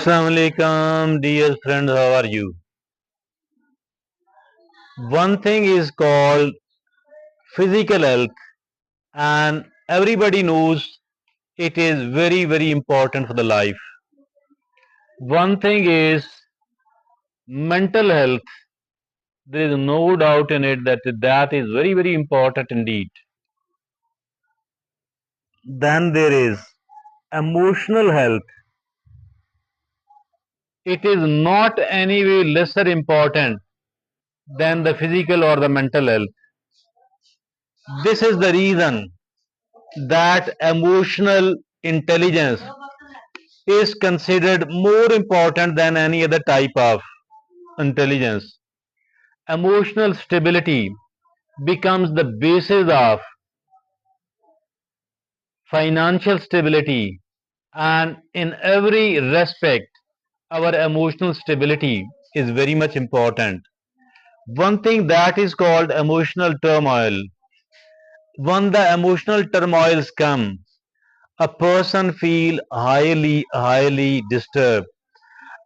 Assalamu alaikum, dear friends, how are you? One thing is called physical health, and everybody knows it is very, very important for the life. One thing is mental health. There is no doubt in it that that is very, very important indeed. Then there is emotional health. It is not any way lesser important than the physical or the mental health. This is the reason that emotional intelligence is considered more important than any other type of intelligence. Emotional stability becomes the basis of financial stability, and in every respect, our emotional stability is very much important. One thing that is called emotional turmoil. When the emotional turmoils come, a person feel highly disturbed,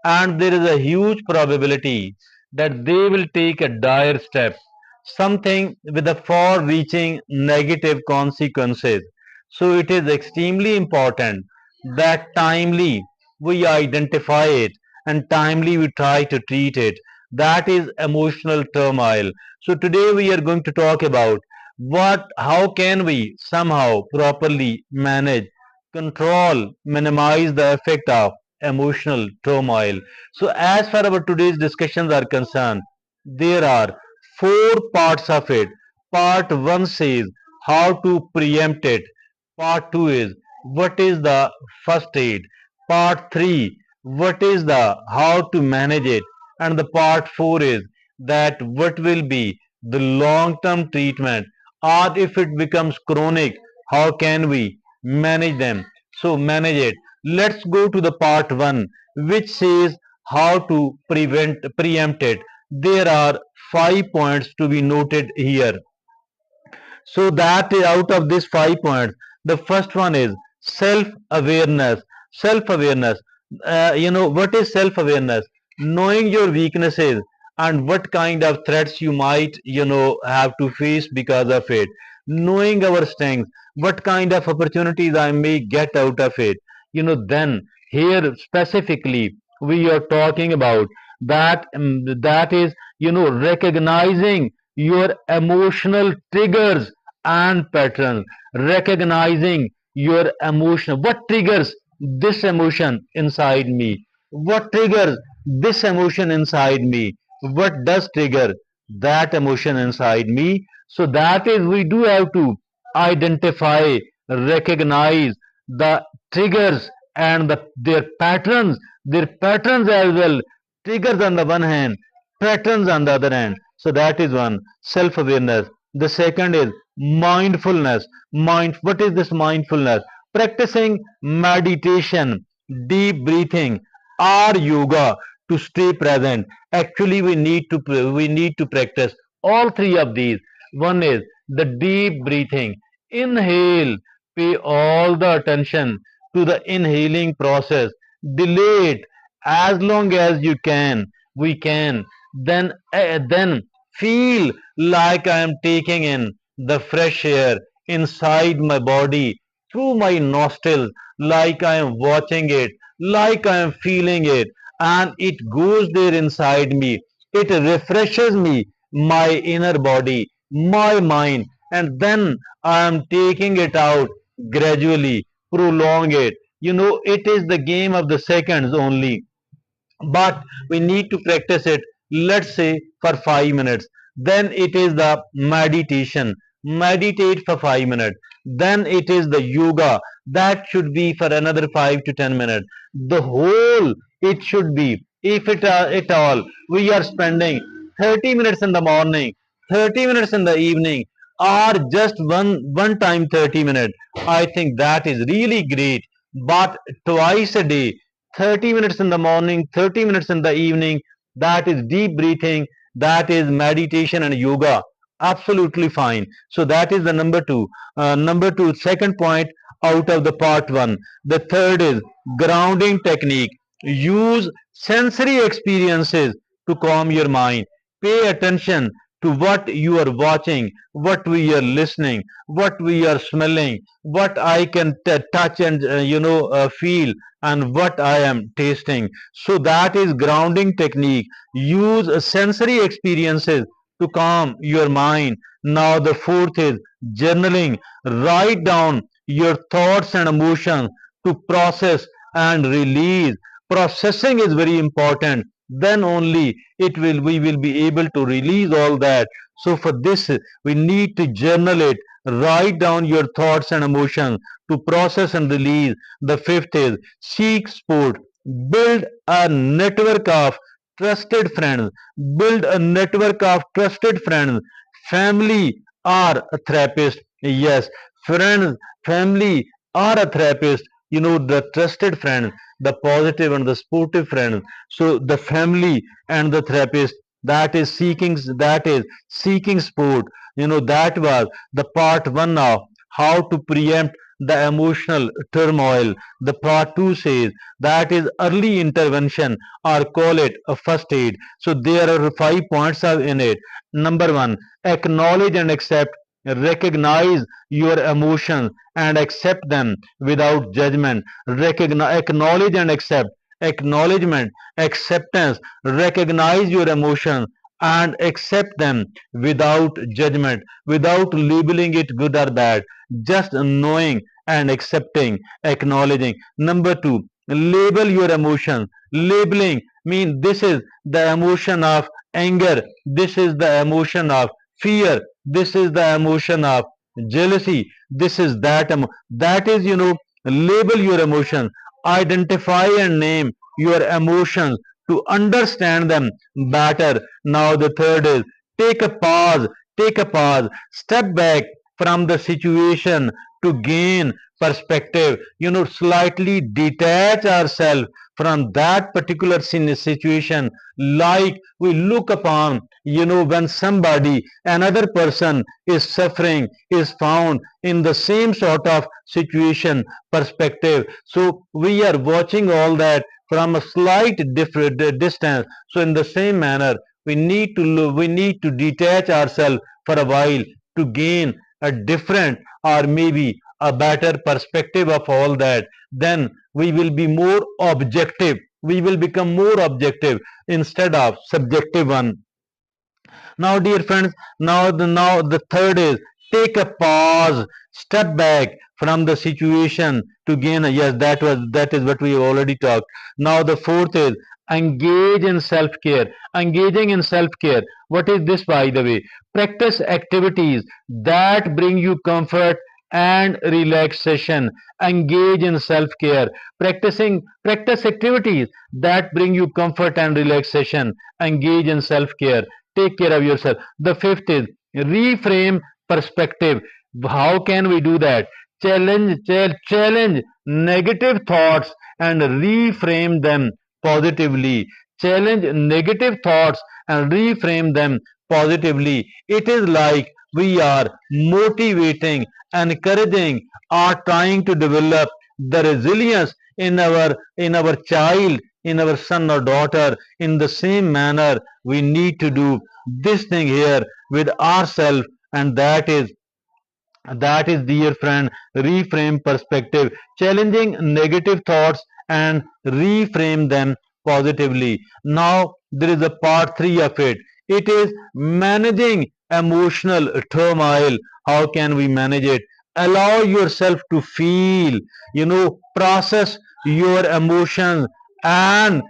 and there is a huge probability that they will take a dire step, something with a far reaching negative consequences. So it is extremely important that timely we identify it and timely we try to treat it. That is emotional turmoil. So today we are going to talk about how can we somehow properly manage, control, minimize the effect of emotional turmoil. So, as far our today's discussions are concerned, there are four parts of it. Part one says how to preempt it. Part two is what is the first aid. Part three, what is the how to manage it. And the part four is that what will be the long term treatment, or if it becomes chronic, how can we manage them? So manage it. Let's go to the part 1, which says how to preempt it. There are 5 points to be noted here. So that out of these 5 points, the first one is self awareness. Self awareness. What is self awareness? Knowing your weaknesses and what kind of threats you might have to face because of it. Knowing our strengths, what kind of opportunities I may get out of it. Then here specifically we are talking about that is recognizing your emotional triggers and patterns, recognizing your emotion, what triggers this emotion inside me, what triggers this emotion inside me, what does trigger that emotion inside me. So that is, we do have to identify, recognize the triggers and their patterns as well. Triggers on the one hand, patterns on the other hand. So that is one, self awareness. The second is mindfulness. What is this mindfulness? Practicing meditation, deep breathing, or yoga to stay present. Actually, we need to practice all three of these. One is the deep breathing. Inhale, pay all the attention to the inhaling process. Delay it as long as you can. We can then feel like I am taking in the fresh air inside my body through my nostrils, like I am watching it, like I am feeling it, and it goes there inside me. It refreshes me, my inner body, my mind, and then I am taking it out gradually, prolong it. It is the game of the seconds only, but we need to practice it, let's say for 5 minutes. Then it is the meditation, meditate for 5 minutes. Then it is the yoga, that should be for another 5 to 10 minutes. The whole, it should be, if it all we are spending 30 minutes in the morning, 30 minutes in the evening, or just one time 30 minutes, I think that is really great. But twice a day, 30 minutes in the morning, 30 minutes in the evening, that is deep breathing, that is meditation and yoga. Absolutely fine. So that is the number two. Number two, second point out of the part one. The third is grounding technique. Use sensory experiences to calm your mind. Pay attention to what you are watching, what we are listening, what we are smelling, what I can touch and feel, and what I am tasting. So that is grounding technique. Use sensory experiences to calm your mind. Now the fourth is journaling. Write down your thoughts and emotions to process and release. Processing is very important, then only it will we will be able to release all that. So for this we need to journal it. Write down your thoughts and emotions to process and release. The fifth is seek support. Build a network of trusted friends. Build a network of trusted friends, family or a therapist. Yes, friends, family or a therapist. The trusted friend, the positive and the sportive friend. So the family and the therapist, that is seeking support. That was the part one of how to preempt the emotional turmoil. The part two says that is early intervention, or call it a first aid. So there are 5 points in it. Number one, acknowledge and accept. Recognize your emotions and accept them without judgment. Acknowledge and accept. Acknowledgement, acceptance. Recognize your emotions and accept them without judgment, without labeling it good or bad. Just knowing and accepting, acknowledging. Number two, label your emotions. Labeling means this is the emotion of anger, this is the emotion of fear, this is the emotion of jealousy, this is that is, label your emotions. Identify and name your emotions to understand them better. Now the third is take a pause. Take a pause. Step back from the situation to gain perspective. Slightly detach ourselves from that particular situation. Like we look upon, when somebody, another person is suffering, is found in the same sort of situation, perspective. So we are watching all that from a slight different distance. So in the same manner, we need to detach ourselves for a while to gain a different, or maybe a better perspective of all that. Then we will be more objective. We will become more objective instead of subjective one. Now, dear friends, now the third is take a pause, step back from the situation to gain. Yes, that is what we have already talked. Now, the fourth is engage in self care. Engaging in self care. What is this, by the way? Practice activities that bring you comfort and relaxation. Engage in self care. Practice activities that bring you comfort and relaxation. Engage in self care. Take care of yourself. The fifth is reframe perspective. How can we do that? Challenge negative thoughts and reframe them positively. Challenge negative thoughts and reframe them positively. It is like we are motivating, encouraging, or trying to develop the resilience in our child, in our son or daughter. In the same manner, we need to do this thing here with ourselves, and that is, dear friend, reframe perspective. Challenging negative thoughts and reframe them positively. Now there is a part three of it. It is managing emotional turmoil. How can we manage it? Allow yourself to feel, process your emotions, and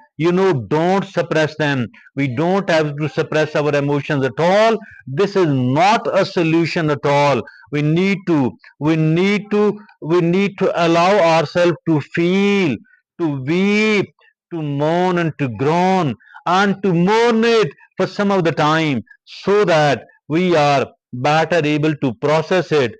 don't suppress them. We don't have to suppress our emotions at all. This is not a solution at all. We need to we need to we need to allow ourselves to feel, to weep, to mourn and to groan, and to mourn it for some of the time, so that we are better able to process it,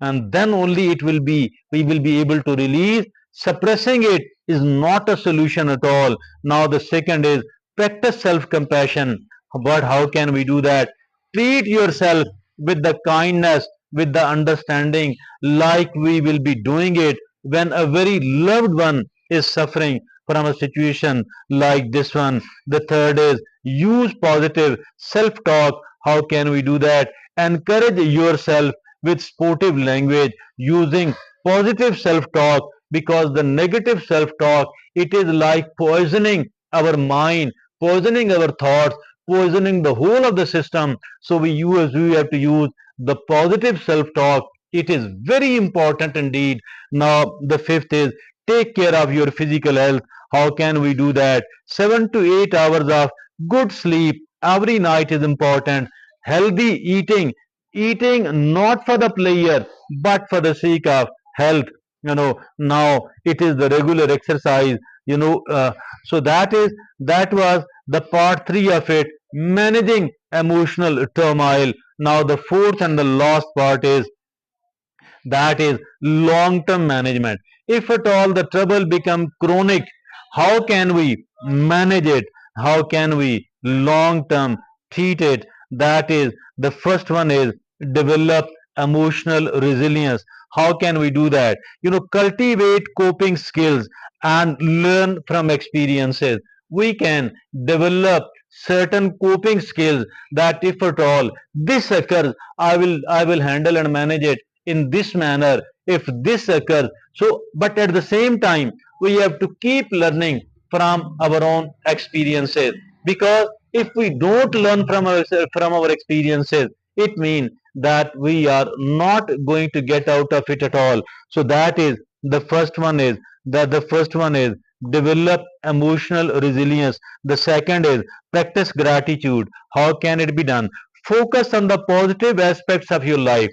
and then only we will be able to release. Suppressing it is not a solution at all. Now the second is practice self compassion. But how can we do that? Treat yourself with the kindness, with the understanding, like we will be doing it when a very loved one is suffering. from a situation like this one. The third is use positive self-talk. How can we do that? Encourage yourself with sportive language using positive self-talk, because the negative self-talk, it is like poisoning our mind, poisoning our thoughts, poisoning the whole of the system. So we have to use the positive self-talk. It is very important indeed. Now the fifth is take care of your physical health. How can we do that? 7 to 8 hours of good sleep every night is important. Healthy eating, eating not for the pleasure but for the sake of health. Now it is the regular exercise. So that was the part three of it, managing emotional turmoil. Now the fourth and the last part is, that is long term management. If at all the trouble become chronic, how can we manage it? How can we long term treat it? That is, the first one is develop emotional resilience. How can we do that? Cultivate coping skills and learn from experiences. We can develop certain coping skills, that if at all this occurs, I will handle and manage it in this manner. If this occurs, so but at the same time we have to keep learning from our own experiences, because if we don't learn from our experiences, it means that we are not going to get out of it at all. So that is the first one is develop emotional resilience. The second is practice gratitude. How can it be done? Focus on the positive aspects of your life.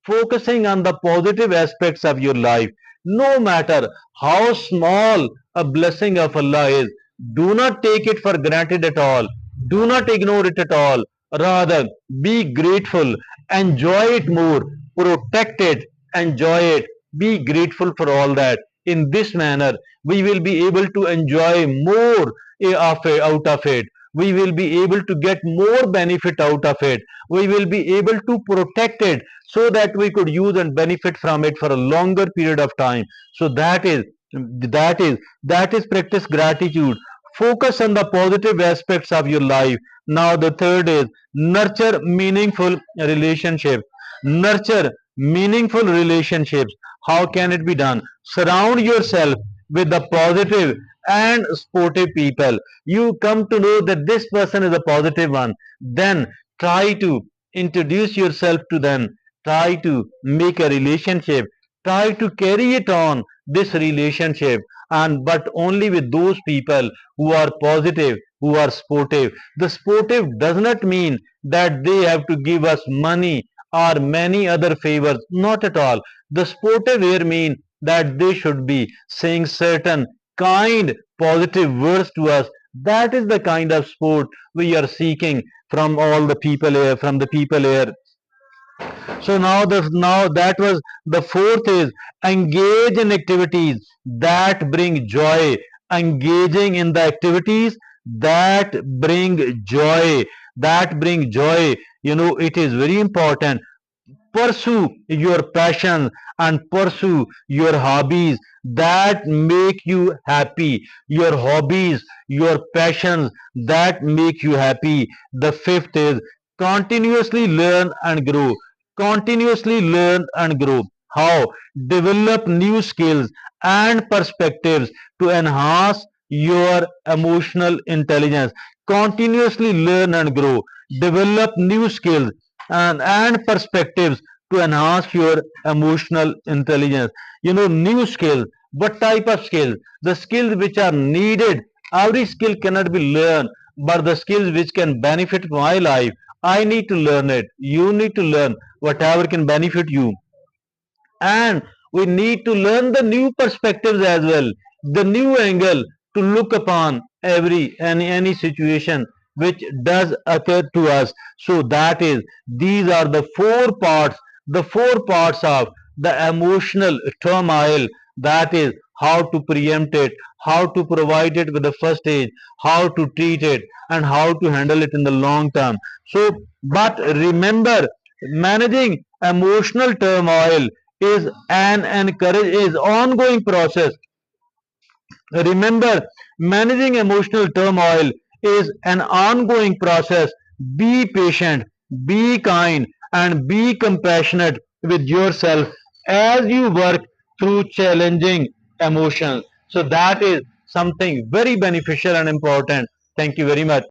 Focusing on the positive aspects of your life, no matter how small a blessing of Allah is, do not take it for granted at all. Do not ignore it at all. Rather, be grateful, enjoy it more, protect it, enjoy it, be grateful for all that. In this manner, we will be able to enjoy more out of it. We will be able to get more benefit out of it. We will be able to protect it, so that we could use and benefit from it for a longer period of time. So that is practice gratitude. Focus on the positive aspects of your life. Now the third is nurture meaningful relationships. Nurture meaningful relationships. How can it be done? Surround yourself with the positive and sportive people. You come to know that this person is a positive one, then try to introduce yourself to them. Try to make a relationship. Try to carry it on, this relationship, and but only with those people who are positive, who are sportive. The sportive does not mean that they have to give us money or many other favors. Not at all. The sportive here mean that they should be saying certain kind positive words to us. That is the kind of sport we are seeking from all the people here, from the people here. So now that was the fourth is engage in activities that bring joy. Engaging in the activities that bring joy, that bring joy. It is very important. Pursue your passion and pursue your hobbies that make you happy. Your hobbies, your passions that make you happy. The fifth is continuously learn and grow. Continuously learn and grow. How? Develop new skills and perspectives to enhance your emotional intelligence. Continuously learn and grow. Develop new skills and perspectives to enhance your emotional intelligence. New skills. What type of skills? The skills which are needed. Every skill cannot be learned, but the skills which can benefit my life, I need to learn it. You need to learn whatever can benefit you, and we need to learn the new perspectives as well, the new angle to look upon any situation which does occur to us. So that is, these are the four parts of the emotional turmoil. That is how to preempt it, how to provide it with the first stage, how to treat it, and how to handle it in the long term. So but remember, managing emotional turmoil is an encourage is ongoing process. Remember, managing emotional turmoil is an ongoing process. Be patient, be kind, and be compassionate with yourself as you work through challenging emotions. So, that is something very beneficial and important. Thank you very much.